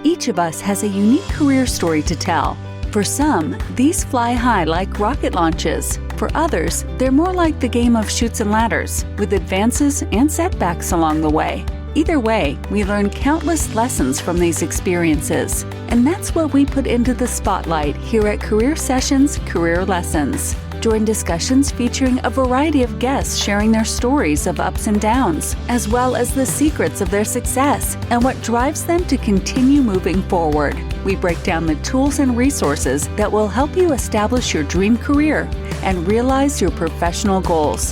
Each of us has a unique career story to tell. For some, these fly high like rocket launches. For others, they're more like the game of chutes and ladders, with advances and setbacks along the way. Either way, we learn countless lessons from these experiences. And that's what we put into the spotlight here at Career Sessions Career Lessons. Join discussions featuring a variety of guests sharing their stories of ups and downs, as well as the secrets of their success and what drives them to continue moving forward. We break down the tools and resources that will help you establish your dream career and realize your professional goals.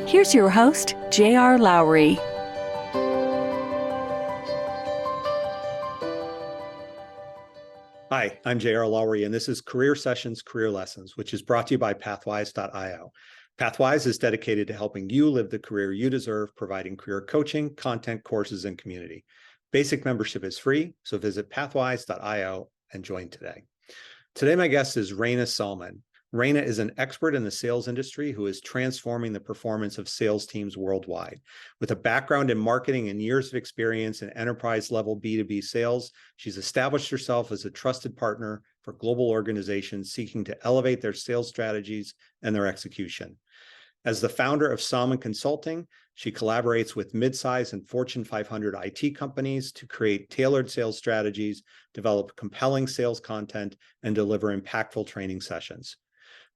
Here's your host, J.R. Lowry. Hi, I'm J.R. Lowry, and this is Career Sessions Career Lessons, which is brought to you by Pathwise.io. Pathwise is dedicated to helping you live the career you deserve, providing career coaching, content, courses, and community. Basic membership is free, so visit Pathwise.io and join today. Today, my guest is Rana Salman. Rana is an expert in the sales industry who is transforming the performance of sales teams worldwide. With a background in marketing and years of experience in enterprise-level B2B sales, she's established herself as a trusted partner for global organizations seeking to elevate their sales strategies and their execution. As the founder of Salman Consulting, she collaborates with mid-size and Fortune 500 IT companies to create tailored sales strategies, develop compelling sales content, and deliver impactful training sessions.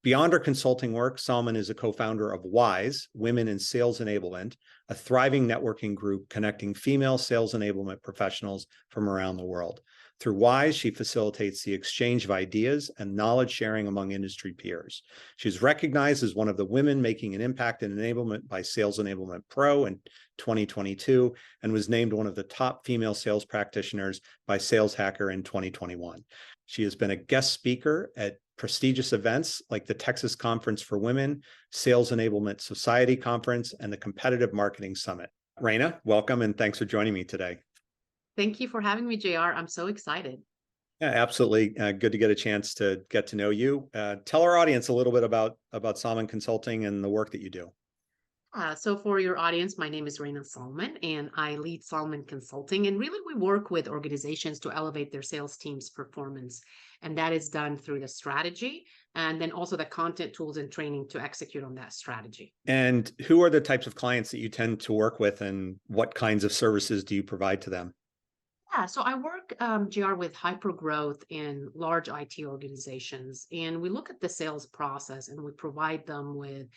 Beyond her consulting work, Salman is a co-founder of WISE, Women in Sales Enablement, a thriving networking group connecting female sales enablement professionals from around the world. Through WISE, she facilitates the exchange of ideas and knowledge sharing among industry peers. She's recognized as one of the women making an impact in enablement by Sales Enablement Pro in 2022 and was named one of the top female sales practitioners by Sales Hacker in 2021. She has been a guest speaker at prestigious events like the Texas Conference for Women, Sales Enablement Society Conference, and the Competitive Marketing Summit. Rana, welcome and thanks for joining me today. Thank you for having me, JR. I'm so excited. Yeah, absolutely. Good to get a chance to get to know you. Tell our audience a little bit about Salman Consulting and the work that you do. So for your audience, my name is Rana Salman, and I lead Salman Consulting. And really, we work with organizations to elevate their sales team's performance. And that is done through the strategy and then also the content, tools, and training to execute on that strategy. And who are the types of clients that you tend to work with, and what kinds of services do you provide to them? Yeah, so I work, JR, with hyper growth in large IT organizations, and we look at the sales process and we provide them with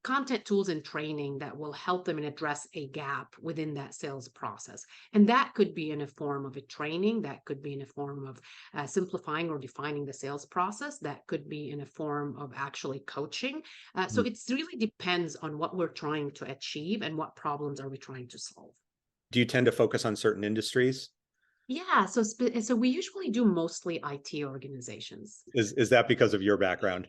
content, tools, and training that will help them and address a gap within that sales process. And that could be in a form of a training, that could be in a form of simplifying or defining the sales process, that could be in a form of actually coaching. So it really depends on what we're trying to achieve and what problems are we trying to solve. Do you tend to focus on certain industries? Yeah, so we usually do mostly IT organizations. Is that because of your background?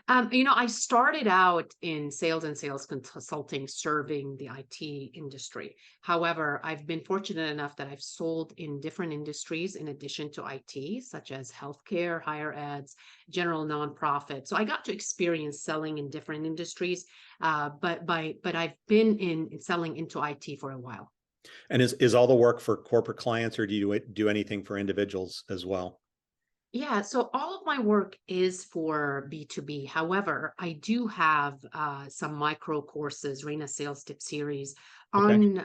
I started out in sales and sales consulting, serving the IT industry. However, I've been fortunate enough that I've sold in different industries in addition to IT, such as healthcare, higher eds, general nonprofit. So I got to experience selling in different industries, but I've been in selling into IT for a while. And is all the work for corporate clients, or do you do anything for individuals as well? Yeah, so all of my work is for B2B. However, I do have some micro courses, Rena Sales Tip Series Okay.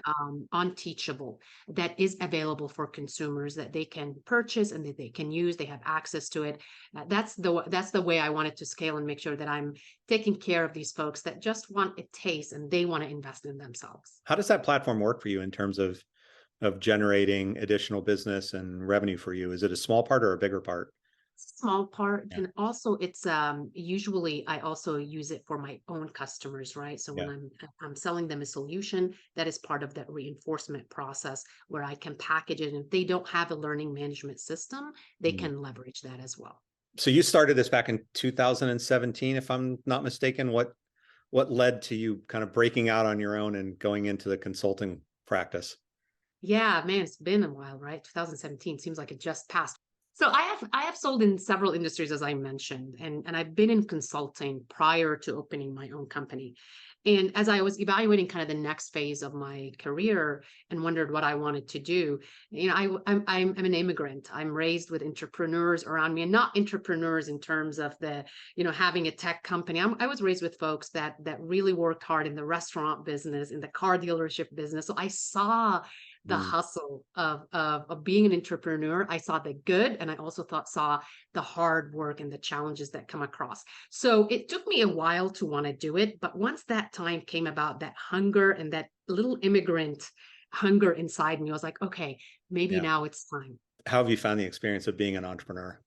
on Teachable that is available for consumers that they can purchase and that they can use. They have access to it. That's the way I wanted to scale and make sure that I'm taking care of these folks that just want a taste and they want to invest in themselves. How does that platform work for you in terms of generating additional business and revenue for you? Is it a small part or a bigger part? Small part, Yeah. and also it's usually I also use it for my own customers, right? So when Yeah. I'm selling them a solution, that is part of that reinforcement process where I can package it, and if they don't have a learning management system, they Mhm. can leverage that as well. So you started this back in 2017, if I'm not mistaken. What led to you kind of breaking out on your own and going into the consulting practice? Yeah, man, it's been a while, right? 2017 seems like it just passed. So I have sold in several industries, as I mentioned, and I've been in consulting prior to opening my own company. And as I was evaluating kind of the next phase of my career and wondered what I wanted to do, I'm an immigrant. I'm raised with entrepreneurs around me, and not entrepreneurs in terms of having a tech company. I was raised with folks that really worked hard in the restaurant business, in the car dealership business. So I saw the Mm, hustle of being an entrepreneur. I saw the good, and I also saw the hard work and the challenges that come across. So it took me a while to want to do it, but once that time came about, that hunger and that little immigrant hunger inside me, I was like, okay, maybe yeah. now it's time. How have you found the experience of being an entrepreneur?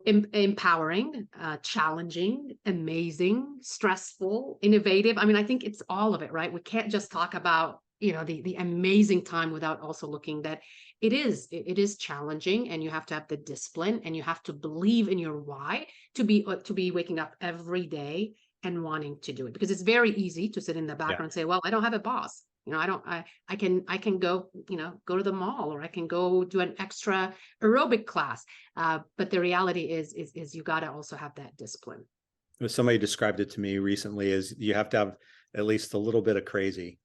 Empowering, challenging, amazing, stressful, innovative. I mean, I think it's all of it, right? We can't just talk about the amazing time without also looking that it is challenging, and you have to have the discipline, and you have to believe in your why to be waking up every day and wanting to do it, because it's very easy to sit in the Yeah. background and say, well, I don't have a boss. I can go, go to the mall, or I can go do an extra aerobic class. But the reality is you got to also have that discipline. Somebody described it to me recently as you have to have at least a little bit of crazy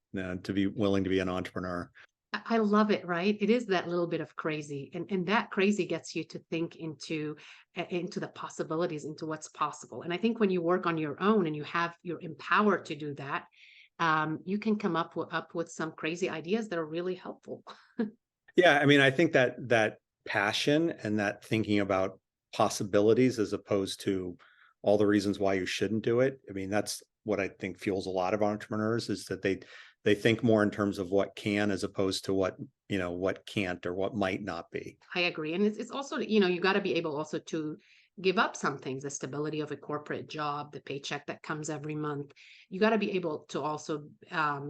to be willing to be an entrepreneur. I love it, right? It is that little bit of crazy, and that crazy gets you to think into the possibilities, into what's possible. And I think when you work on your own and you're empowered to do that, you can come up with some crazy ideas that are really helpful. Yeah, I mean, I think that passion and that thinking about possibilities as opposed to all the reasons why you shouldn't do it. I mean, that's what I think fuels a lot of entrepreneurs, is that they think more in terms of what can as opposed to what can't or what might not be. I agree. And it's also, you got to be able also to give up some things, the stability of a corporate job, the paycheck that comes every month. You got to be able to also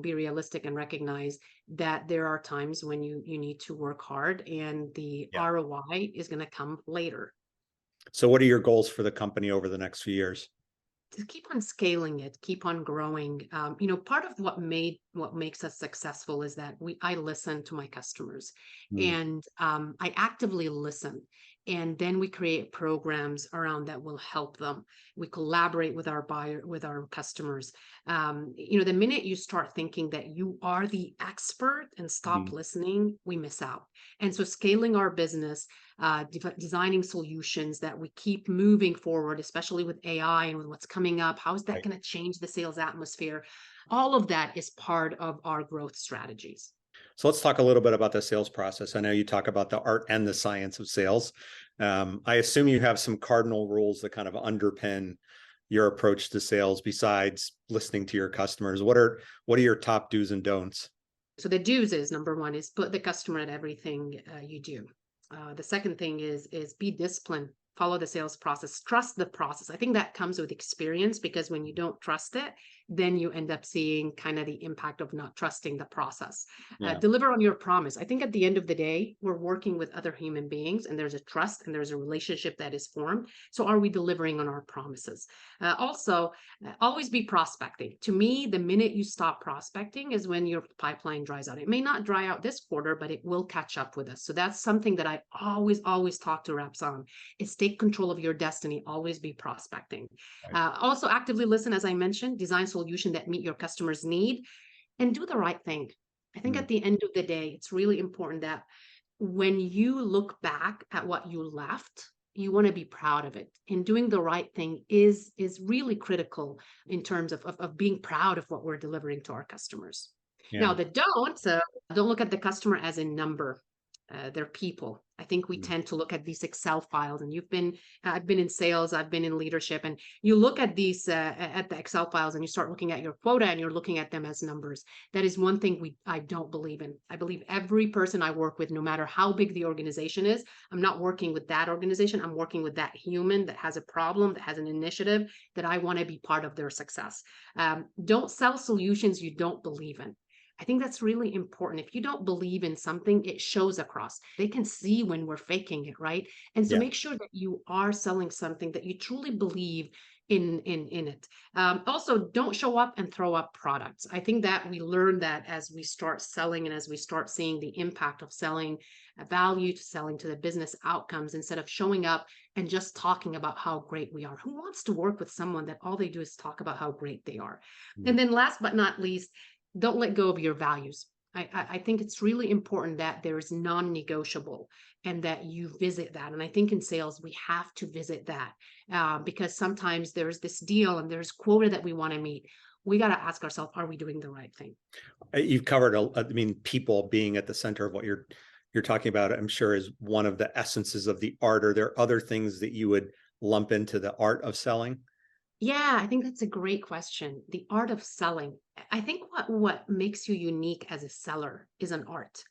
be realistic and recognize that there are times when you need to work hard, and the Yeah. ROI is going to come later. So what are your goals for the company over the next few years? To keep on scaling it, keep on growing. Part of what makes us successful is that I listen to my customers, Mm, and I actively listen. And then we create programs around that will help them. We collaborate with our customers. The minute you start thinking that you are the expert and stop mm, listening, we miss out. And so scaling our business, designing solutions that we keep moving forward, especially with AI and with what's coming up. How is that right. going to change the sales atmosphere? All of that is part of our growth strategies. So let's talk a little bit about the sales process. I know you talk about the art and the science of sales. I assume you have some cardinal rules that kind of underpin your approach to sales besides listening to your customers. What are your top do's and don'ts? So the do's is, number one is put the customer at everything you do. The second thing is be disciplined, follow the sales process, trust the process. I think that comes with experience, because when you don't trust it, then you end up seeing kind of the impact of not trusting the process. Yeah. Deliver on your promise. I think at the end of the day, we're working with other human beings, and there's a trust and there's a relationship that is formed. So are we delivering on our promises? Also, always be prospecting. To me, the minute you stop prospecting is when your pipeline dries out. It may not dry out this quarter, but it will catch up with us. So that's something that I always talk to reps on, is take control of your destiny, always be prospecting. Right. Also actively listen, as I mentioned, design solution that meet your customers' need, and do the right thing. I think Mm, at the end of the day, it's really important that when you look back at what you left, you want to be proud of it. And doing the right thing is really critical in terms of being proud of what we're delivering to our customers. Now, yeah. the don't look at the customer as a number. They're people. I think we Mm, tend to look at these Excel files, and I've been in sales, I've been in leadership, and you look at at the Excel files, and you start looking at your quota, and you're looking at them as numbers. That is one thing I don't believe in. I believe every person I work with, no matter how big the organization is, I'm not working with that organization. I'm working with that human that has a problem, that has an initiative, that I want to be part of their success. Don't sell solutions you don't believe in. I think that's really important. If you don't believe in something, it shows across. They can see when we're faking it, right? And so yeah. make sure that you are selling something that you truly believe in it. Also, don't show up and throw up products. I think that we learn that as we start selling and as we start seeing the impact of selling value to selling to the business outcomes, instead of showing up and just talking about how great we are. Who wants to work with someone that all they do is talk about how great they are? And then last but not least, don't let go of your values. I think it's really important that there is non-negotiable and that you visit that. And I think in sales, we have to visit that because sometimes there's this deal and there's quota that we want to meet. We got to ask ourselves, are we doing the right thing? You've covered, I mean, people being at the center of what you're talking about, I'm sure is one of the essences of the art. Are there other things that you would lump into the art of selling? Yeah, I think that's a great question. The art of selling. I think what makes you unique as a seller is an art.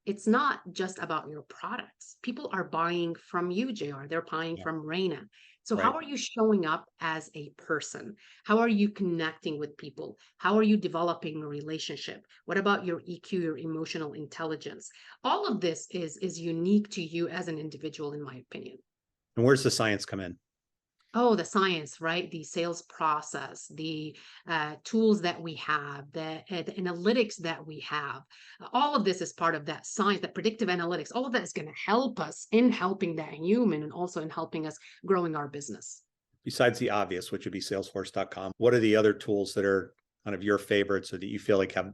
It's not just about your products. People are buying from you, JR. They're buying Yeah. from Rana. So how Right. are you showing up as a person? How are you connecting with people? How are you developing a relationship? What about your EQ, your emotional intelligence? All of this is unique to you as an individual, in my opinion. And where's the science come in? Oh, the science, right? The sales process, the tools that we have, the analytics that we have. All of this is part of that science, that predictive analytics. All of that is going to help us in helping that human and also in helping us growing our business. Besides the obvious, which would be salesforce.com, what are the other tools that are kind of your favorites or that you feel like have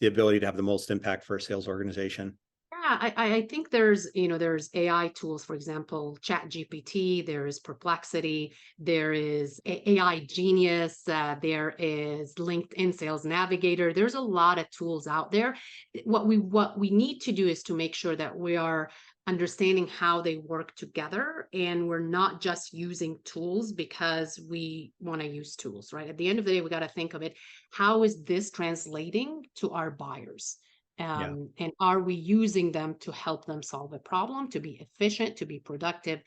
the ability to have the most impact for a sales organization? Yeah, I think there's AI tools, for example, Chat GPT, there is Perplexity, there is AI Genius, there is LinkedIn Sales Navigator. There's a lot of tools out there. What we need to do is to make sure that we are understanding how they work together, and we're not just using tools because we want to use tools, right? At the end of the day, we got to think of it, how is this translating to our buyers? Yeah. And are we using them to help them solve a problem, to be efficient, to be productive?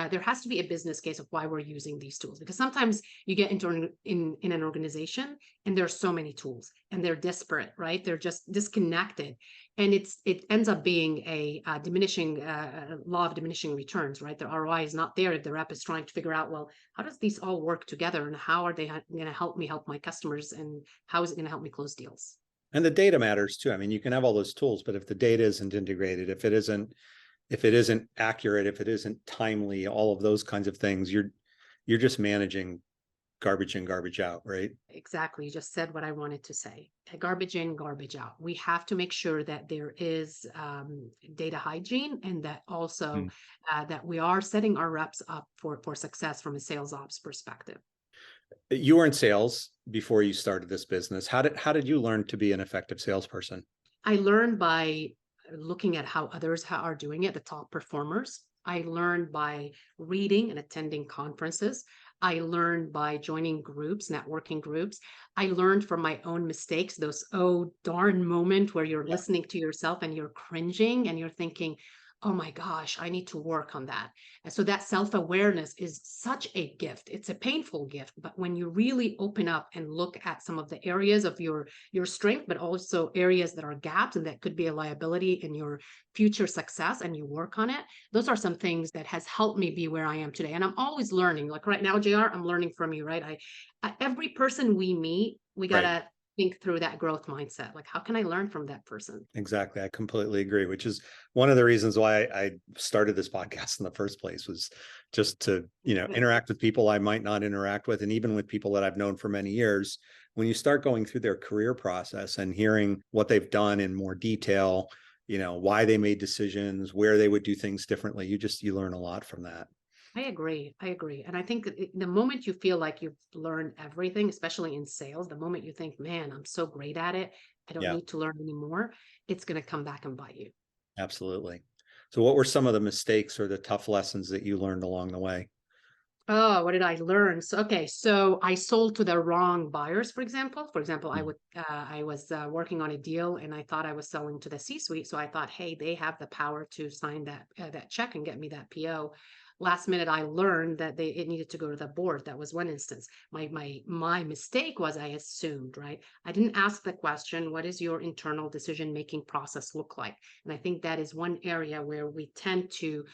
There has to be a business case of why we're using these tools, because sometimes you get into in an organization and there's so many tools and they're disparate, right? They're just disconnected, and it ends up being a diminishing law of diminishing returns, right? The ROI is not there if the rep is trying to figure out, well, how does these all work together, and how are they going to help me help my customers, and how is it going to help me close deals? And the data matters too. I mean, you can have all those tools, but if the data isn't integrated, if it isn't accurate, if it isn't timely, all of those kinds of things, you're just managing garbage in, garbage out, right? Exactly. You just said what I wanted to say. Garbage in, garbage out. We have to make sure that there is data hygiene, and that also that we are setting our reps up for success from a sales ops perspective. You were in sales before you started this business. How did you learn to be an effective salesperson? I learned by looking at how others are doing it, the top performers. I learned by reading and attending conferences. I learned by joining groups, networking groups. I learned from my own mistakes, those oh darn moment where you're Yeah. listening to yourself and you're cringing and you're thinking, oh my gosh, I need to work on that. And so that self-awareness is such a gift. It's a painful gift, but when you really open up and look at some of the areas of your strength, but also areas that are gaps and that could be a liability in your future success, and you work on it, those are some things that has helped me be where I am today. And I'm always learning. Like right now, JR, I'm learning from you, right? Every person we meet, we Right. gotta think through that growth mindset. Like, how can I learn from that person? Exactly. I completely agree, which is one of the reasons why I started this podcast in the first place, was just to, interact with people I might not interact with. And even with people that I've known for many years, when you start going through their career process and hearing what they've done in more detail, why they made decisions, where they would do things differently, you learn a lot from that. I agree. I agree. And I think the moment you feel like you've learned everything, especially in sales, the moment you think, man, I'm so great at it, I don't Yeah, need to learn anymore, it's going to come back and bite you. absolutely. So what were some of the mistakes or the tough lessons that you learned along the way? Oh, what did I learn? So I sold to the wrong buyers, for example. Mm. I was working on a deal and I thought I was selling to the C-suite. So I thought, hey, they have the power to sign that check and get me that PO. last minute I learned that it needed to go to the board. That was one instance. My mistake was I assumed, right? I didn't ask the question, what does your internal decision making process look like? And I think that is one area where we tend to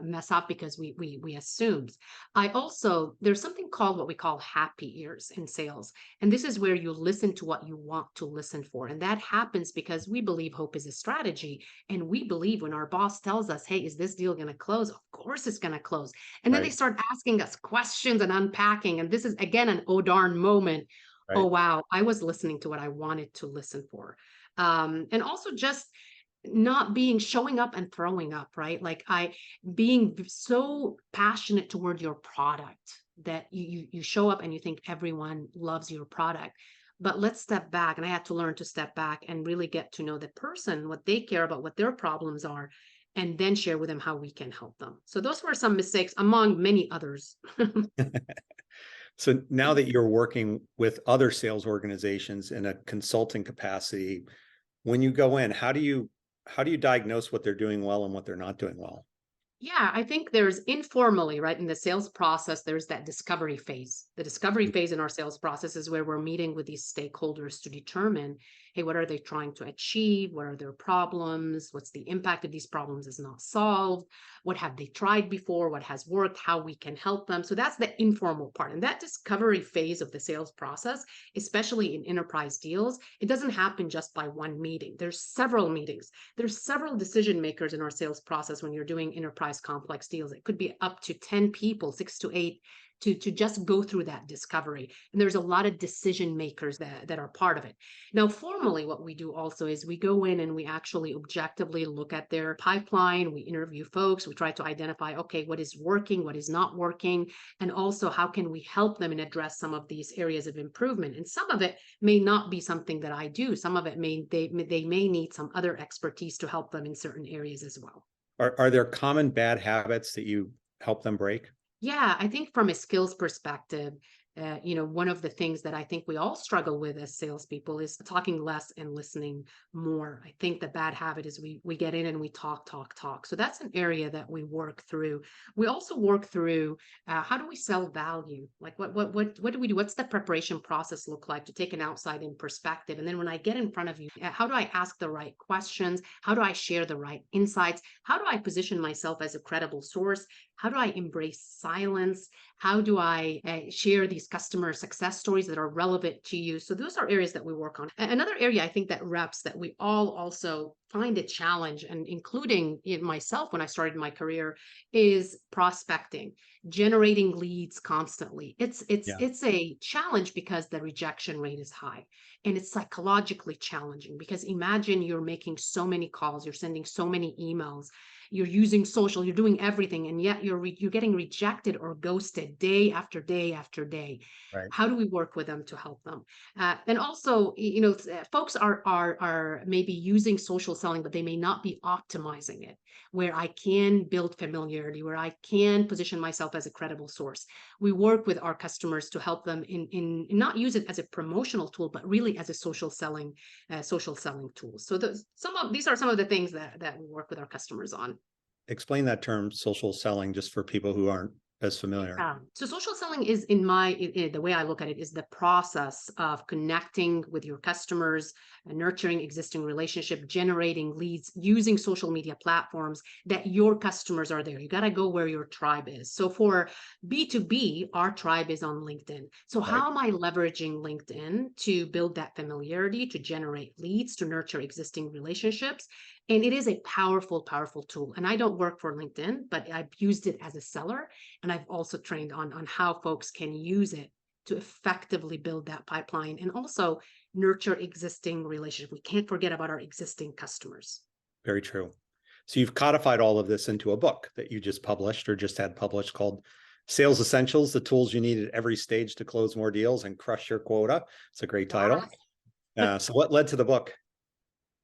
mess up because we assumed. There's something called what we call happy ears in sales. And this is where you listen to what you want to listen for. And that happens because we believe hope is a strategy. And we believe when our boss tells us, hey, is this deal going to close? Of course it's going to close. And then they Right. start asking us questions and unpacking. And this is, again, an oh darn moment. Oh, Right. wow, I was listening to what I wanted to listen for. And also just not showing up and throwing up, right? Like being so passionate toward your product that you show up and you think everyone loves your product. But let's step back. And I had to learn to step back and really get to know the person, what they care about, what their problems are, and then share with them how we can help them. So those were some mistakes among many others. So now that you're working with other sales organizations in a consulting capacity, when you go in, how do you diagnose what they're doing well and what they're not doing well? Yeah, I think there's informally, right, in the sales process, there's that discovery phase. The discovery phase in our sales process is where we're meeting with these stakeholders to determine, hey, what are they trying to achieve? What are their problems? What's the impact if these problems is not solved? What have they tried before? What has worked? How we can help them. So that's the informal part. And that discovery phase of the sales process, especially in enterprise deals, it doesn't happen just by one meeting. There's several meetings. There's several decision makers in our sales process when you're doing enterprise complex deals. It could be up to 10 people, 6 to 8, to just go through that discovery. And there's a lot of decision makers that are part of it. Now, formally, what we do also is we go in and we actually objectively look at their pipeline. We interview folks. We try to identify, okay, what is working, what is not working, and also how can we help them and address some of these areas of improvement. And some of it may not be something that I do. Some of it they may need some other expertise to help them in certain areas as well. Are there common bad habits that you help them break? Yeah, I think from a skills perspective, one of the things that I think we all struggle with as salespeople is talking less and listening more. I think the bad habit is we get in and we talk. So that's an area that we work through. We also work through how do we sell value? Like what do we do? What's the preparation process look like to take an outside in perspective? And then when I get in front of you, how do I ask the right questions? How do I share the right insights? How do I position myself as a credible source? How do I embrace silence? How do I share these customer success stories that are relevant to you? So those are areas that we work on. Another area I think that reps that we all also find a challenge, and including in myself when I started my career, is prospecting, generating leads constantly. It's a challenge because the rejection rate is high, and it's psychologically challenging because imagine you're making so many calls, you're sending so many emails, you're using social, you're doing everything, and yet you're getting rejected or ghosted day after day after day. Right. How do we work with them to help them? And also, folks are maybe using social selling, but they may not be optimizing it. Where I can build familiarity, where I can position myself as a credible source. We work with our customers to help them in not use it as a promotional tool, but really as a social selling tool. So these are some of the things that we work with our customers on. Explain that term, social selling, just for people who aren't as familiar. So social selling is the way I look at it is the process of connecting with your customers, nurturing existing relationship, generating leads, using social media platforms that your customers are there. You got to go where your tribe is. So for B2B, our tribe is on LinkedIn. So how am I leveraging LinkedIn to build that familiarity, to generate leads, to nurture existing relationships? And it is a powerful, powerful tool. And I don't work for LinkedIn, but I've used it as a seller. And I've also trained on how folks can use it to effectively build that pipeline and also nurture existing relationships. We can't forget about our existing customers. Very true. So you've codified all of this into a book that you just published or just had published called Sales Essentials, the Tools You Need at Every Stage to Close More Deals and Crush Your Quota. It's a great title. So what led to the book?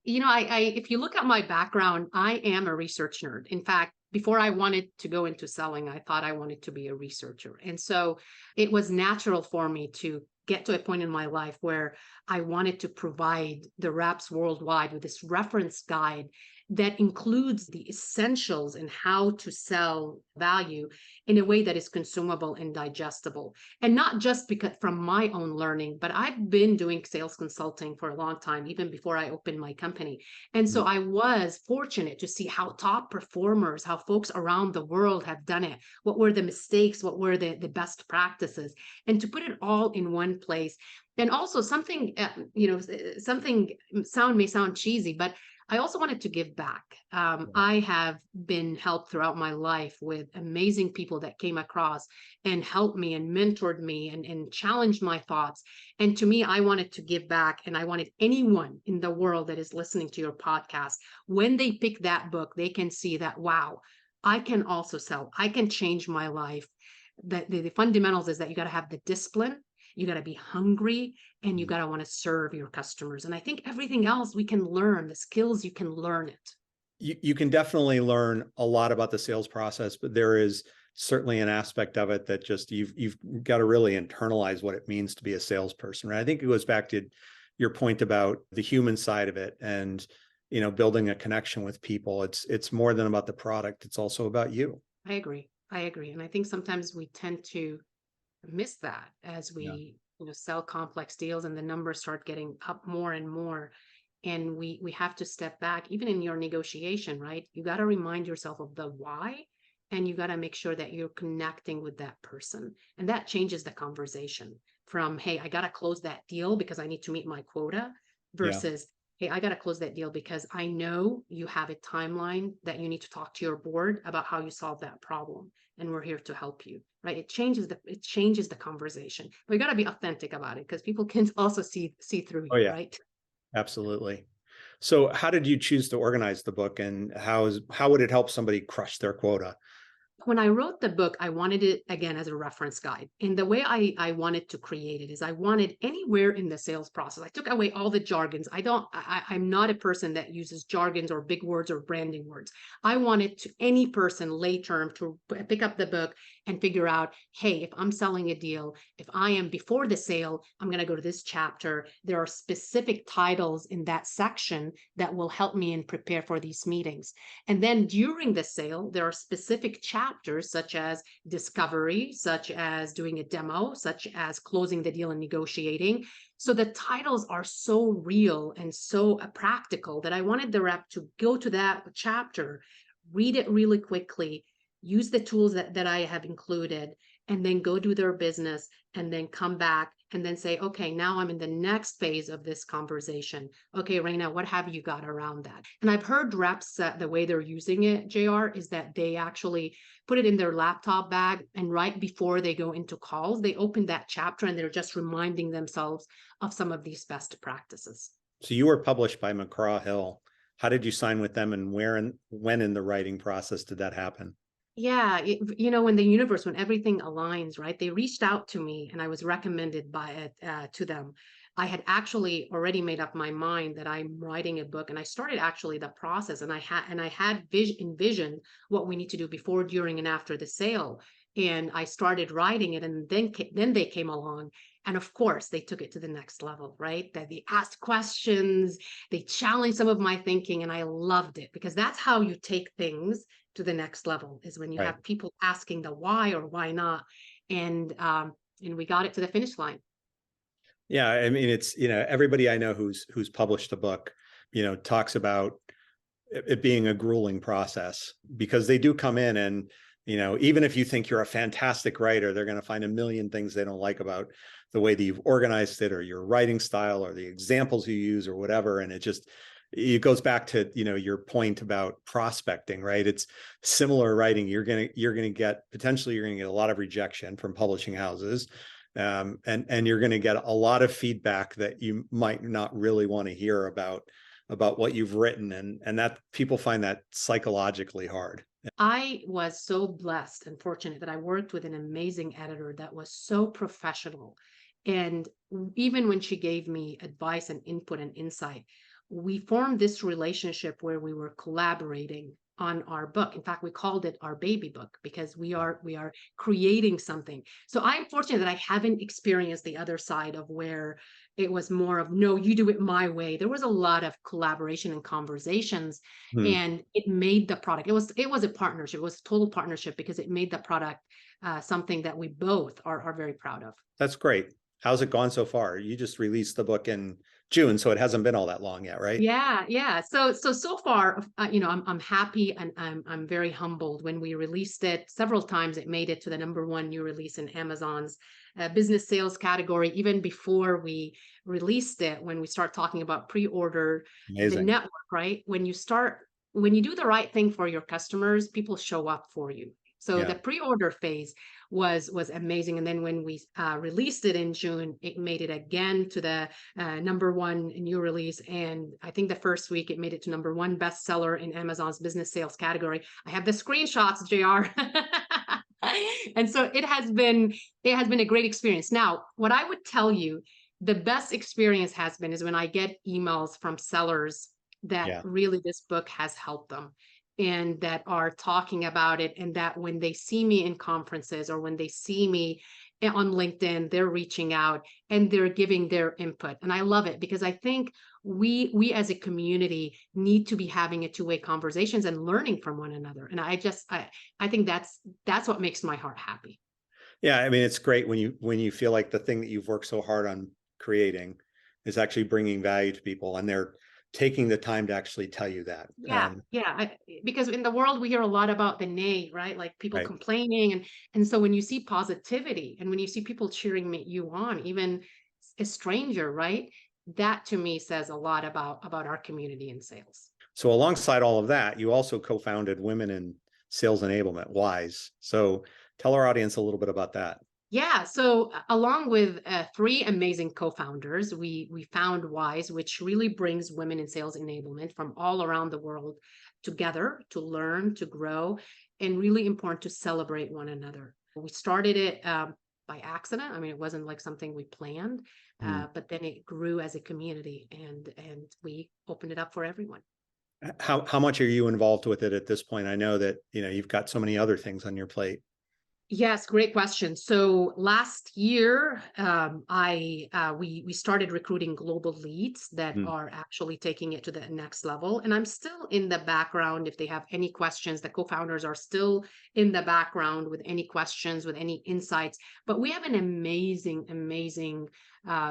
If you look at my background, I am a research nerd. In fact, before I wanted to go into selling, I thought I wanted to be a researcher. And so it was natural for me to get to a point in my life where I wanted to provide the reps worldwide with this reference guide that includes the essentials and how to sell value in a way that is consumable and digestible. And not just because from my own learning, but I've been doing sales consulting for a long time, even before I opened my company. And so I was fortunate to see how top performers, how folks around the world have done it. What were the mistakes? What were the best practices? And to put it all in one place. And also something, something may sound cheesy, but I also wanted to give back. I have been helped throughout my life with amazing people that came across and helped me and mentored me and challenged my thoughts. And to me, I wanted to give back. And I wanted anyone in the world that is listening to your podcast, when they pick that book, they can see that, wow, I can also sell. I can change my life. The fundamentals is that you got to have the discipline. You got to be hungry, and you got to want to serve your customers. And I think everything else we can learn, the skills, you can learn it. You can definitely learn a lot about the sales process, but there is certainly an aspect of it that just you've got to really internalize what it means to be a salesperson, right? I think it goes back to your point about the human side of it and, building a connection with people. It's more than about the product. It's also about you. I agree. And I think sometimes we tend to miss that as we sell complex deals and the numbers start getting up more and more, and we have to step back. Even in your negotiation, right, you got to remind yourself of the why, and you got to make sure that you're connecting with that person, and that changes the conversation from, hey, I got to close that deal because I need to meet my quota, versus hey, I got to close that deal because I know you have a timeline that you need to talk to your board about how you solve that problem, and we're here to help you. Right? It changes the conversation. But you got to be authentic about it because people can also see through you, right? Absolutely. So how did you choose to organize the book, and how would it help somebody crush their quota? When I wrote the book, I wanted it again as a reference guide. And the way I wanted to create it is I wanted anywhere in the sales process. I took away all the jargons. I'm not a person that uses jargons or big words or branding words. I wanted to any person lay term to pick up the book and figure out, hey, if I'm selling a deal, if I am before the sale, I'm going to go to this chapter. There are specific titles in that section that will help me and prepare for these meetings. And then during the sale, there are specific chapters such as discovery, such as doing a demo, such as closing the deal and negotiating. So the titles are so real and so practical that I wanted the rep to go to that chapter, read it really quickly, use the tools that I have included, and then go do their business, and then come back and then say, okay, now I'm in the next phase of this conversation. Okay, Rana, what have you got around that? And I've heard reps the way they're using it, JR, is that they actually put it in their laptop bag, and right before they go into calls, they open that chapter and they're just reminding themselves of some of these best practices. So you were published by McGraw-Hill. How did you sign with them, and where and when in the writing process did that happen? Yeah, when the universe, when everything aligns, right? They reached out to me, and I was recommended by it to them. I had actually already made up my mind that I'm writing a book, and I started actually the process, and I had envisioned what we need to do before, during, and after the sale. And I started writing it, and then they came along, and of course they took it to the next level, right? That they asked questions, they challenged some of my thinking, and I loved it, because that's how you take things to the next level, is when you have people asking the why or why not. And we got it to the finish line. Yeah, I mean, it's, everybody I know who's published a book, talks about it being a grueling process, because they do come in and, even if you think you're a fantastic writer, they're going to find a million things they don't like about the way that you've organized it, or your writing style, or the examples you use, or whatever. And it goes back to, your point about prospecting, right? It's similar writing. You're going to get a lot of rejection from publishing houses. And you're going to get a lot of feedback that you might not really want to hear about what you've written. And that people find that psychologically hard. I was so blessed and fortunate that I worked with an amazing editor that was so professional. And even when she gave me advice and input and insight, we formed this relationship where we were collaborating on our book. In fact, we called it our baby book because we are creating something. So I'm fortunate that I haven't experienced the other side of where it was more of, no, you do it my way. There was a lot of collaboration and conversations, Hmm. and it made the product. It was a partnership. It was a total partnership because it made the product something that we both are very proud of. That's great. How's it gone so far? You just released the book in June, so it hasn't been all that long yet, right? Yeah. So far, I'm happy, and I'm very humbled. When we released it several times, it made it to the #1 new release in Amazon's business sales category. Even before we released it, when we start talking about pre-order, the Amazing. network, right? When you do the right thing for your customers, people show up for you. So Yeah. the pre-order phase was amazing, and then when we released it in June, it made it again to the #1 new release. And I think the first week it made it to #1 bestseller in Amazon's business sales category. I have the screenshots, JR. And so it has been a great experience. Now, what I would tell you, the best experience has been is when I get emails from sellers that Yeah. really this book has helped them, and that are talking about it, and that when they see me in conferences or when they see me on LinkedIn, they're reaching out and they're giving their input. And I love it because I think we as a community need to be having a two-way conversations and learning from one another. And I think that's what makes my heart happy. Yeah. I mean, it's great when you feel like the thing that you've worked so hard on creating is actually bringing value to people, and they're taking the time to actually tell you that. Yeah. Because in the world we hear a lot about the nay, right? Like people Right. complaining, and so when you see positivity and when you see people cheering you on, even a stranger, right? That to me says a lot about our community in sales. So alongside all of that, you also co-founded Women in Sales Enablement, WISE. So tell our audience a little bit about that. Yeah, so along with three amazing co-founders, we found WISE, which really brings women in sales enablement from all around the world together to learn, to grow, and really important to celebrate one another. We started it by accident. I mean, it wasn't like something we planned, Hmm. but then it grew as a community, and we opened it up for everyone. How much are you involved with it at this point? I know that, you've got so many other things on your plate. Yes, great question. So last year, we started recruiting global leads that Hmm. are actually taking it to the next level. And I'm still in the background. If they have any questions, the co-founders are still in the background with any questions, with any insights. But we have an amazing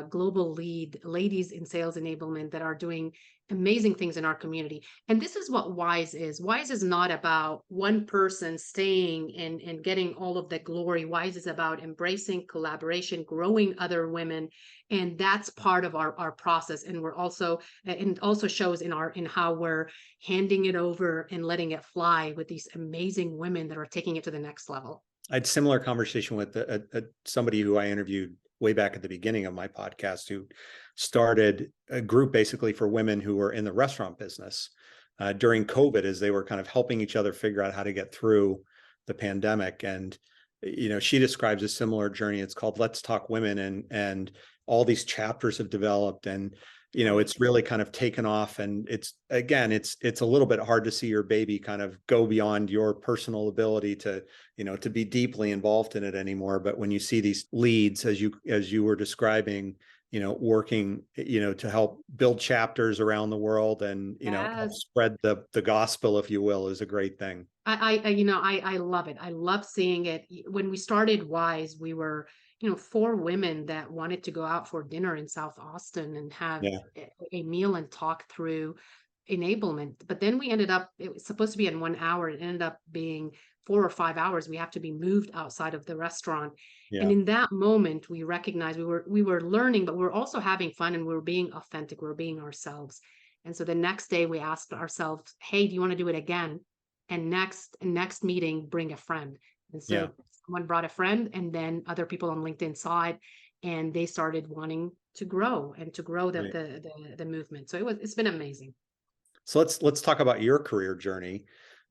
global lead, ladies in sales enablement, that are doing amazing things in our community. And this is what WISE is. WISE is not about one person staying and getting all of the glory. WISE is about embracing collaboration, growing other women. And that's part of our process. And it also shows in how we're handing it over and letting it fly with these amazing women that are taking it to the next level. I had a similar conversation with somebody who I interviewed way back at the beginning of my podcast, who started a group basically for women who were in the restaurant business during COVID, as they were kind of helping each other figure out how to get through the pandemic. And she describes a similar journey. It's called Let's Talk Women, and all these chapters have developed, and it's really kind of taken off. And it's a little bit hard to see your baby kind of go beyond your personal ability to be deeply involved in it anymore. But when you see these leads, as you were describing, working, to help build chapters around the world and, help Yes. spread the gospel, if you will, is a great thing. I love it. I love seeing it. When we started WISE, we were, four women that wanted to go out for dinner in South Austin and have Yeah. a meal and talk through enablement. But then it was supposed to be in 1 hour. It ended up being 4 or 5 hours. We have to be moved outside of the restaurant. And Yeah. in that moment, we recognized we were learning, but we were also having fun, and we were being authentic. We were being ourselves. And so the next day we asked ourselves, hey, do you want to do it again? And next meeting, bring a friend. And Yeah. so someone brought a friend, and then other people on LinkedIn saw it, and they started wanting to grow Right. the movement. So it's been amazing. So let's talk about your career journey.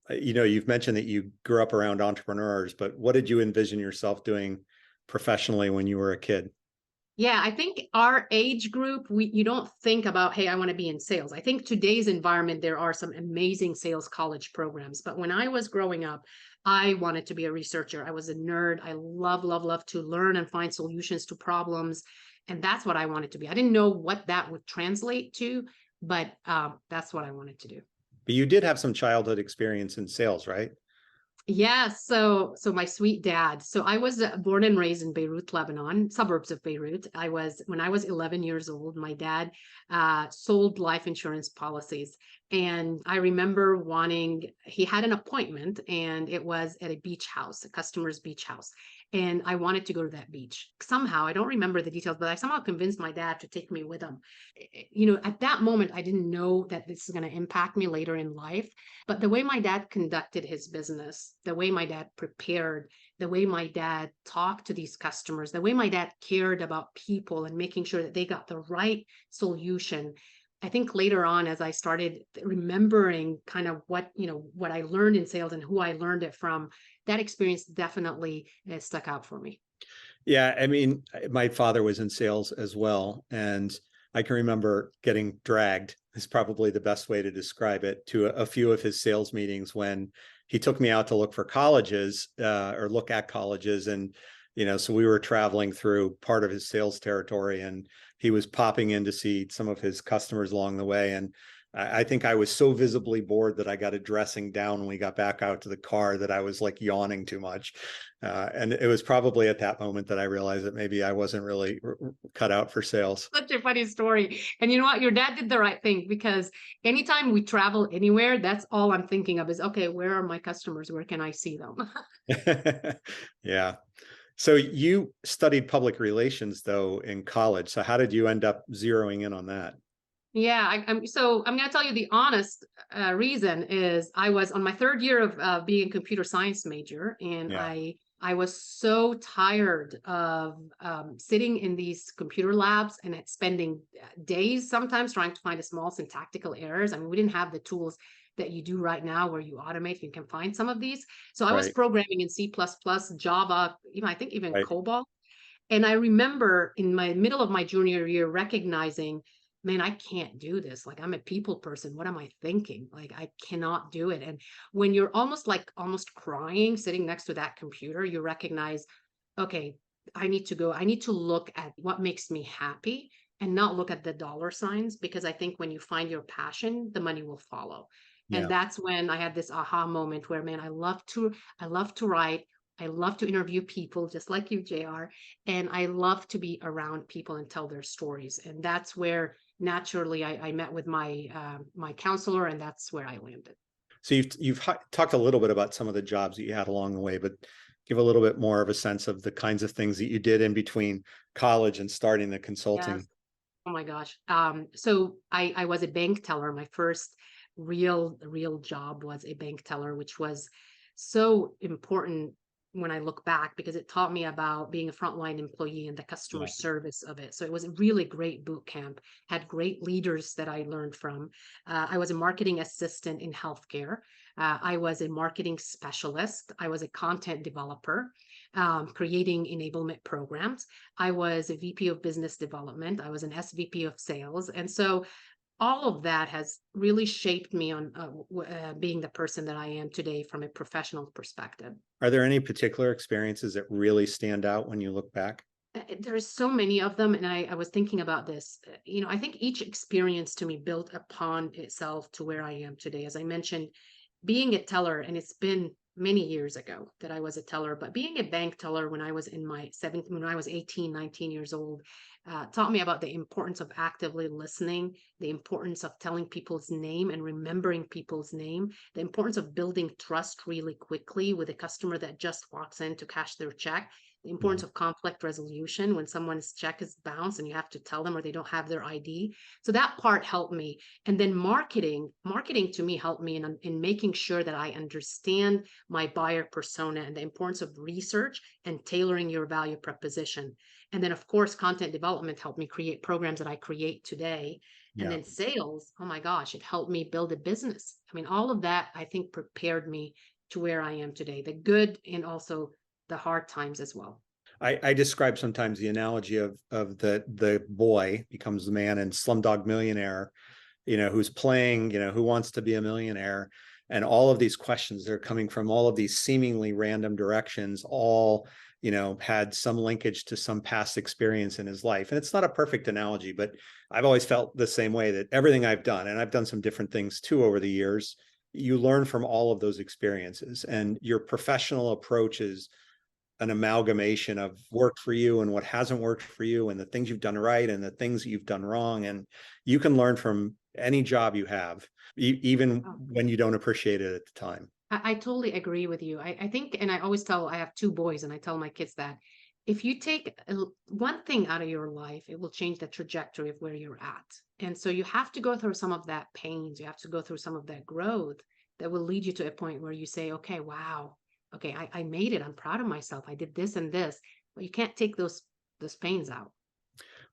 You've mentioned that you grew up around entrepreneurs, but what did you envision yourself doing professionally when you were a kid? Yeah, I think our age group, you don't think about, hey, I want to be in sales. I think today's environment, there are some amazing sales college programs. But when I was growing up, I wanted to be a researcher. I was a nerd. I love to learn and find solutions to problems. And that's what I wanted to be. I didn't know what that would translate to, but that's what I wanted to do. But you did have some childhood experience in sales, right? Yeah, so my sweet dad. So I was born and raised in Beirut, Lebanon, suburbs of Beirut. When I was 11 years old, my dad sold life insurance policies. And I remember he had an appointment and it was at a beach house, a customer's beach house. And I wanted to go to that beach. Somehow, I don't remember the details, but I somehow convinced my dad to take me with him. At that moment, I didn't know that this is going to impact me later in life. But the way my dad conducted his business, the way my dad prepared, the way my dad talked to these customers, the way my dad cared about people and making sure that they got the right solution. I think later on, as I started remembering kind of what I learned in sales and who I learned it from, that experience definitely stuck out for me. Yeah, I mean, my father was in sales as well, and I can remember getting dragged, is probably the best way to describe it, to a few of his sales meetings when he took me out to look for colleges or look at colleges. And, so we were traveling through part of his sales territory, and he was popping in to see some of his customers along the way. And I think I was so visibly bored that I got a dressing down when we got back out to the car, that I was like yawning too much. And it was probably at that moment that I realized that maybe I wasn't really cut out for sales. Such a funny story. And you know what? Your dad did the right thing, because anytime we travel anywhere, that's all I'm thinking of is, okay, where are my customers? Where can I see them? Yeah. So you studied public relations though in college. So how did you end up zeroing in on that? Yeah, I'm going to tell you the honest reason is I was on my third year of being a computer science major, and Yeah. I was so tired of sitting in these computer labs and spending days sometimes trying to find a small syntactical errors. I mean, we didn't have the tools that you do right now where you automate, you can find some of these. So I was Right. programming in C++, Java, I think even Right. COBOL. And I remember in my middle of my junior year recognizing, man, I can't do this. Like, I'm a people person. What am I thinking? Like, I cannot do it. And when you're almost crying sitting next to that computer, you recognize, okay, I need to look at what makes me happy and not look at the dollar signs, because I think when you find your passion, the money will follow. And Yeah. that's when I had this aha moment where, man, I love to write. I love to interview people just like you, JR. And I love to be around people and tell their stories. And that's where naturally I met with my counselor, and that's where I landed. So you've talked a little bit about some of the jobs that you had along the way, but give a little bit more of a sense of the kinds of things that you did in between college and starting the consulting. Yes. Oh my gosh. So I was a bank teller. My first real job was a bank teller, which was so important when I look back, because it taught me about being a frontline employee and the customer Yeah. service of it. So it was a really great boot camp, had great leaders that I learned from. I was a marketing assistant in healthcare. I was a marketing specialist. I was a content developer, creating enablement programs. I was a VP of business development. I was an SVP of sales. And so all of that has really shaped me on being the person that I am today from a professional perspective. Are there any particular experiences that really stand out when you look back? There's so many of them. And I was thinking about this. I think each experience to me built upon itself to where I am today. As I mentioned, being a teller, and it's been many years ago that I was a teller, but being a bank teller when I was when I was 18, 19 years old, taught me about the importance of actively listening, the importance of telling people's name and remembering people's name, the importance of building trust really quickly with a customer that just walks in to cash their check, the importance Yeah. of conflict resolution when someone's check is bounced and you have to tell them or they don't have their ID. So that part helped me. And then marketing to me helped me in making sure that I understand my buyer persona and the importance of research and tailoring your value proposition. And then, of course, content development helped me create programs that I create today. And Yeah. then sales, oh my gosh, it helped me build a business. I mean, all of that, I think, prepared me to where I am today, the good and also the hard times as well. I describe sometimes the analogy of the boy becomes the man in Slumdog Millionaire, who's playing, who wants to be a millionaire. And all of these questions, they're coming from all of these seemingly random directions, all, had some linkage to some past experience in his life. And it's not a perfect analogy, but I've always felt the same way, that everything I've done, and I've done some different things too over the years, you learn from all of those experiences, and your professional approach is an amalgamation of worked for you and what hasn't worked for you, and the things you've done right and the things that you've done wrong. And you can learn from any job you have, even when you don't appreciate it at the time. I totally agree with you. I think, and I always tell, I have two boys, and I tell my kids that if you take one thing out of your life, it will change the trajectory of where you're at. And so you have to go through some of that pains. You have to go through some of that growth that will lead you to a point where you say, okay, wow, okay, I made it. I'm proud of myself. I did this and this, but you can't take those pains out.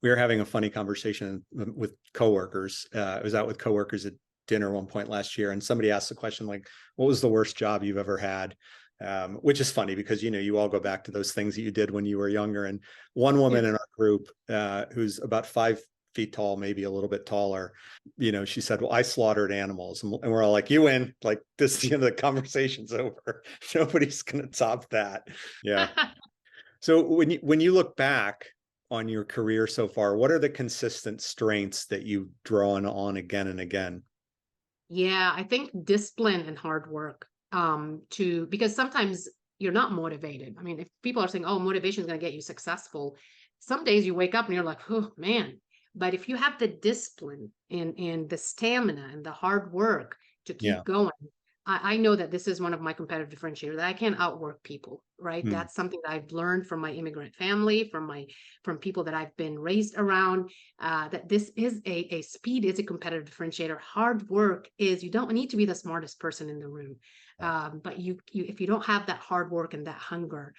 We were having a funny conversation with coworkers. I was out with coworkers at dinner one point last year, and somebody asked the question, like, what was the worst job you've ever had? Which is funny because, you all go back to those things that you did when you were younger. And one woman in our group, who's about 5 feet tall, maybe a little bit taller, she said, well, I slaughtered animals. And we're all like, you win. Like, this, the conversation's over. Nobody's going to top that. Yeah. So when you look back on your career so far, what are the consistent strengths that you've drawn on again and again? Yeah, I think discipline and hard work, because sometimes you're not motivated. I mean, if people are saying, oh, motivation is going to get you successful, some days you wake up and you're like, oh man. But if you have the discipline and the stamina and the hard work to Yeah. keep going, I know that this is one of my competitive differentiators, that I can't outwork people, right? Hmm. That's something that I've learned from my immigrant family, from people that I've been raised around, that this is a speed is a competitive differentiator. Hard work is, you don't need to be the smartest person in the room. But you if you don't have that hard work and that hunger,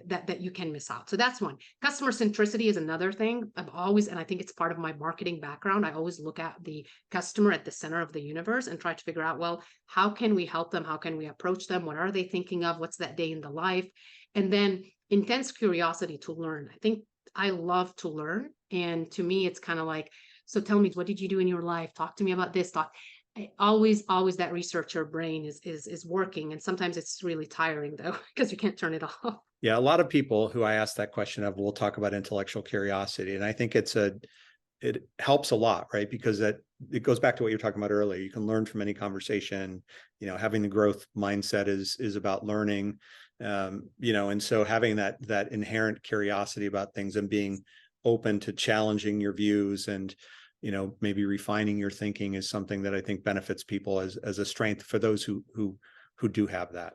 that you can miss out. So that's one. Customer centricity is another thing. I've always, and I think it's part of my marketing background, I always look at the customer at the center of the universe and try to figure out, well, how can we help them? How can we approach them? What are they thinking of? What's that day in the life? And then intense curiosity to learn. I think I love to learn. And to me, it's kind of like, so tell me, what did you do in your life? Talk to me about this. Always that researcher brain is working. And sometimes it's really tiring though, because you can't turn it off. Yeah, a lot of people who I ask that question of will talk about intellectual curiosity, and I think it helps a lot, right? Because it goes back to what you're talking about earlier. You can learn from any conversation. Having the growth mindset is about learning, and so having that inherent curiosity about things and being open to challenging your views and maybe refining your thinking is something that I think benefits people as a strength for those who do have that.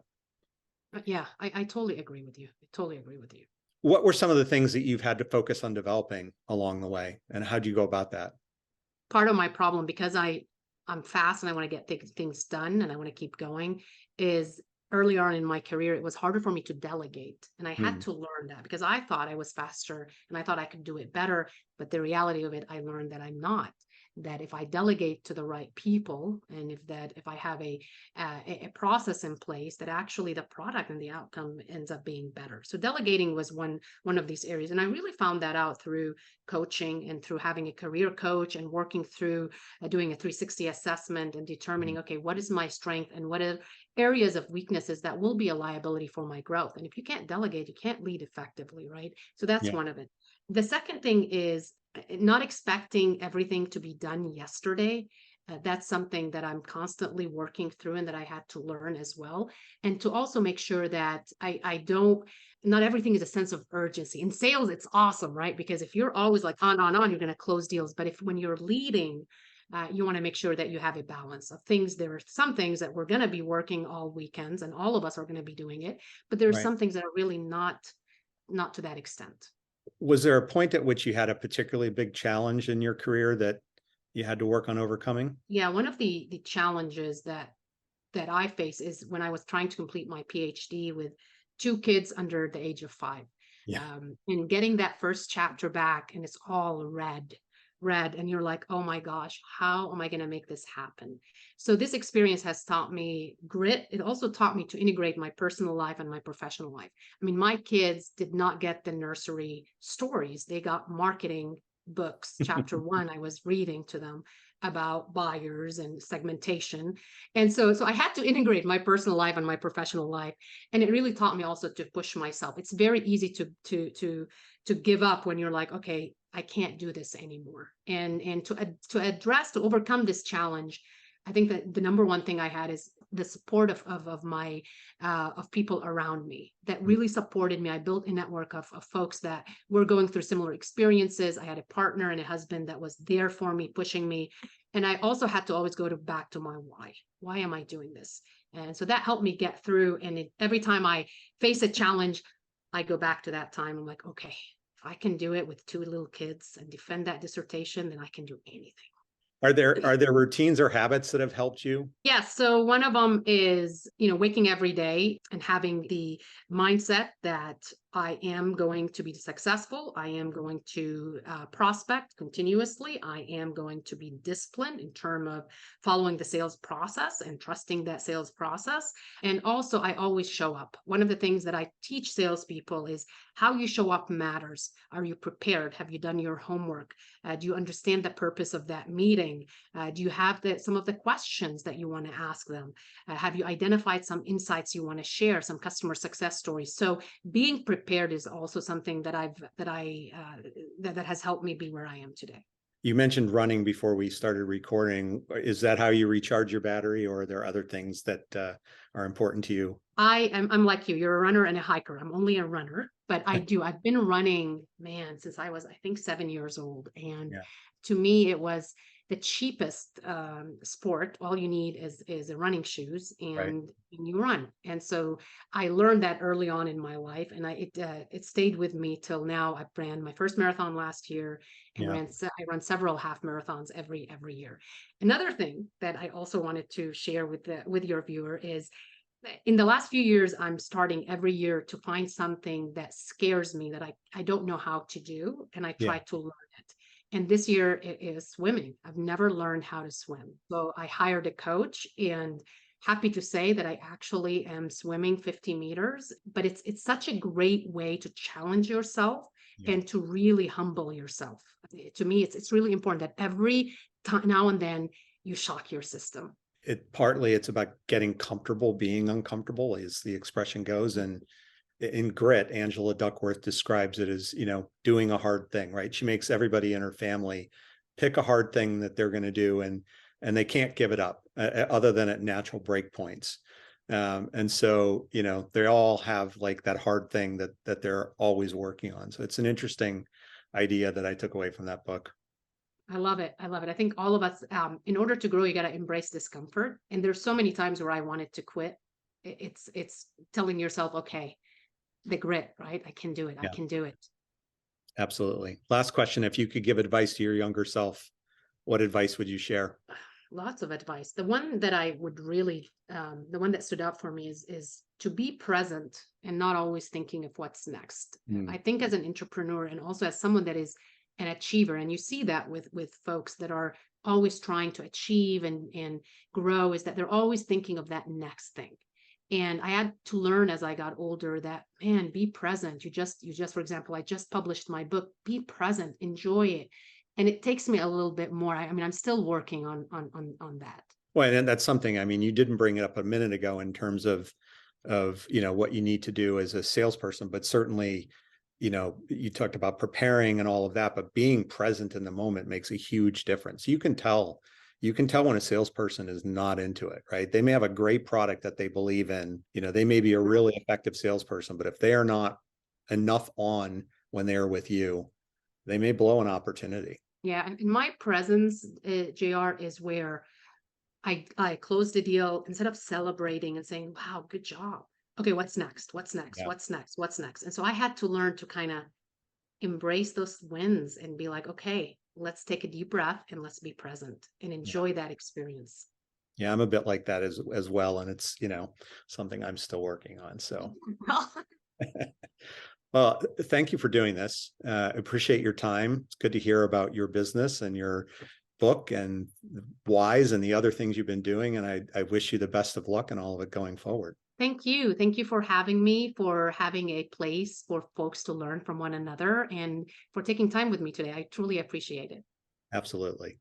Yeah, I totally agree with you. I totally agree with you. What were some of the things that you've had to focus on developing along the way, and how do you go about that? Part of my problem, because I'm fast and I want to get things done and I want to keep going, is early on in my career, it was harder for me to delegate. And I had to learn that, because I thought I was faster and I thought I could do it better. But the reality of it, I learned that I'm not. That if I delegate to the right people, and if I have a process in place, that actually the product and the outcome ends up being better. So delegating was one of these areas, and I really found that out through coaching and through having a career coach and working through doing a 360 assessment and determining, okay, what is my strength and what are areas of weaknesses that will be a liability for my growth. And if you can't delegate, you can't lead effectively, right? So that's one of it. The second thing is not expecting everything to be done yesterday. That's something that I'm constantly working through and that I had to learn as well. And to also make sure that I don't, not everything is a sense of urgency. In sales, it's awesome, right? Because if you're always like on, you're going to close deals. But when you're leading, you want to make sure that you have a balance of things. There are some things that we're going to be working all weekends, and all of us are going to be doing it. But there are some things that are really not to that extent. Was there a point at which you had a particularly big challenge in your career that you had to work on overcoming? Yeah, one of the challenges that I face is when I was trying to complete my PhD with 2 kids under the age of 5. Yeah. And getting that first chapter back and it's all red. read and you're like, oh my gosh, how am I going to make this happen? So this experience has taught me grit. It also taught me to integrate my personal life and my professional life. I mean, my kids did not get the nursery stories. They got marketing books. Chapter one, I was reading to them about buyers and segmentation. And so I had to integrate my personal life and my professional life. And it really taught me also to push myself. It's very easy to give up when you're like, okay, I can't do this anymore. And to overcome this challenge, I think that the number one thing I had is the support of my of people around me that really supported me. I built a network of folks that were going through similar experiences. I had a partner and a husband that was there for me, pushing me. And I also had to always back to my why. Why am I doing this? And so that helped me get through. And every time I face a challenge, I go back to that time. I'm like, okay, if I can do it with two little kids and defend that dissertation, then I can do anything. Are there routines or habits that have helped you? Yes. So one of them is, waking every day and having the mindset that I am going to be successful. I am going to prospect continuously. I am going to be disciplined in terms of following the sales process and trusting that sales process. And also, I always show up. One of the things that I teach salespeople is how you show up matters. Are you prepared? Have you done your homework? Do you understand the purpose of that meeting? Do you have some of the questions that you want to ask them? Have you identified some insights you want to share, some customer success stories? So being prepared is also something that has helped me be where I am today. You mentioned running before we started recording. Is that how you recharge your battery, or are there other things that are important to you? I'm like you. You're a runner and a hiker. I'm only a runner, but I've been running, man, since I was, I think, 7 years old. And Yeah. to me, it was the cheapest sport. All you need is a running shoes Right. and you run. And so I learned that early on in my life, and it stayed with me till now. I ran my first marathon last year and Yeah. I run several half marathons every year. Another thing that I also wanted to share with your viewer is in the last few years, I'm starting every year to find something that scares me that I don't know how to do, and I try Yeah. to learn it. And this year it is swimming. I've never learned how to swim. So I hired a coach, and happy to say that I actually am swimming 50 meters, but it's such a great way to challenge yourself Yeah. and to really humble yourself. To me, it's really important that every time now and then you shock your system. It's about getting comfortable being uncomfortable, as the expression goes. And in Grit, Angela Duckworth describes it as, doing a hard thing, right? She makes everybody in her family pick a hard thing that they're going to do, and they can't give it up other than at natural break points. And so, they all have like that hard thing that they're always working on. So it's an interesting idea that I took away from that book. I love it. I love it. I think all of us, in order to grow, you got to embrace discomfort. And there's so many times where I wanted to quit. It's telling yourself, okay, the grit, right? I can do it. I Yeah, can do it. absolutely. Last question. If you could give advice to your younger self, what advice would you share? Lots of advice. The one that I would really, the one that stood out for me is to be present and not always thinking of what's next. Mm. I think as an entrepreneur and also as someone that is an achiever, and you see that with folks that are always trying to achieve and grow, is that they're always thinking of that next thing. And I had to learn as I got older that, man, be present. You just, for example, I just published my book. Be present, enjoy it. And it takes me a little bit more. I mean, I'm still working on that. Well, and that's something, I mean, you didn't bring it up a minute ago in terms of what you need to do as a salesperson, but certainly, you talked about preparing and all of that, but being present in the moment makes a huge difference. You can tell when a salesperson is not into it, right? They may have a great product that they believe in, they may be a really effective salesperson, but if they are not enough on when they are with you, they may blow an opportunity. Yeah. And my presence, JR, is where I closed the deal instead of celebrating and saying, wow, good job. Okay, what's next? What's next? Yeah. What's next? What's next? And so I had to learn to kind of embrace those wins and be like, okay, let's take a deep breath and let's be present and enjoy that experience. Yeah, I'm a bit like that as well. And it's, something I'm still working on. So Well, thank you for doing this. Appreciate your time. It's good to hear about your business and your book and whys and the other things you've been doing. And I wish you the best of luck in all of it going forward. Thank you. Thank you for having me, for having a place for folks to learn from one another, and for taking time with me today. I truly appreciate it. Absolutely.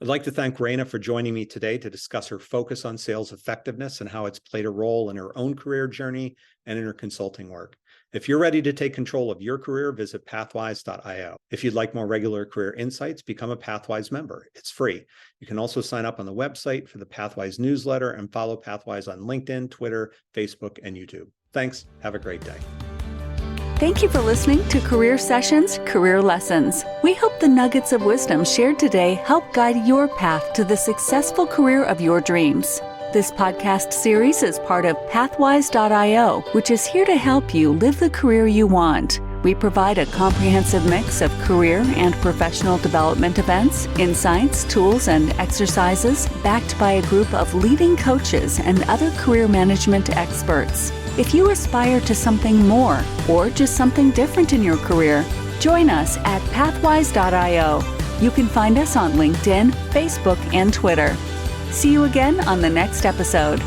I'd like to thank Rana for joining me today to discuss her focus on sales effectiveness and how it's played a role in her own career journey and in her consulting work. If you're ready to take control of your career, visit pathwise.io. If you'd like more regular career insights, become a Pathwise member. It's free. You can also sign up on the website for the Pathwise newsletter and follow Pathwise on LinkedIn, Twitter, Facebook, and YouTube. Thanks. Have a great day. Thank you for listening to Career Sessions, Career Lessons. We hope the nuggets of wisdom shared today help guide your path to the successful career of your dreams. This podcast series is part of Pathwise.io, which is here to help you live the career you want. We provide a comprehensive mix of career and professional development events, insights, tools, and exercises backed by a group of leading coaches and other career management experts. If you aspire to something more or just something different in your career, join us at Pathwise.io. You can find us on LinkedIn, Facebook, and Twitter. See you again on the next episode.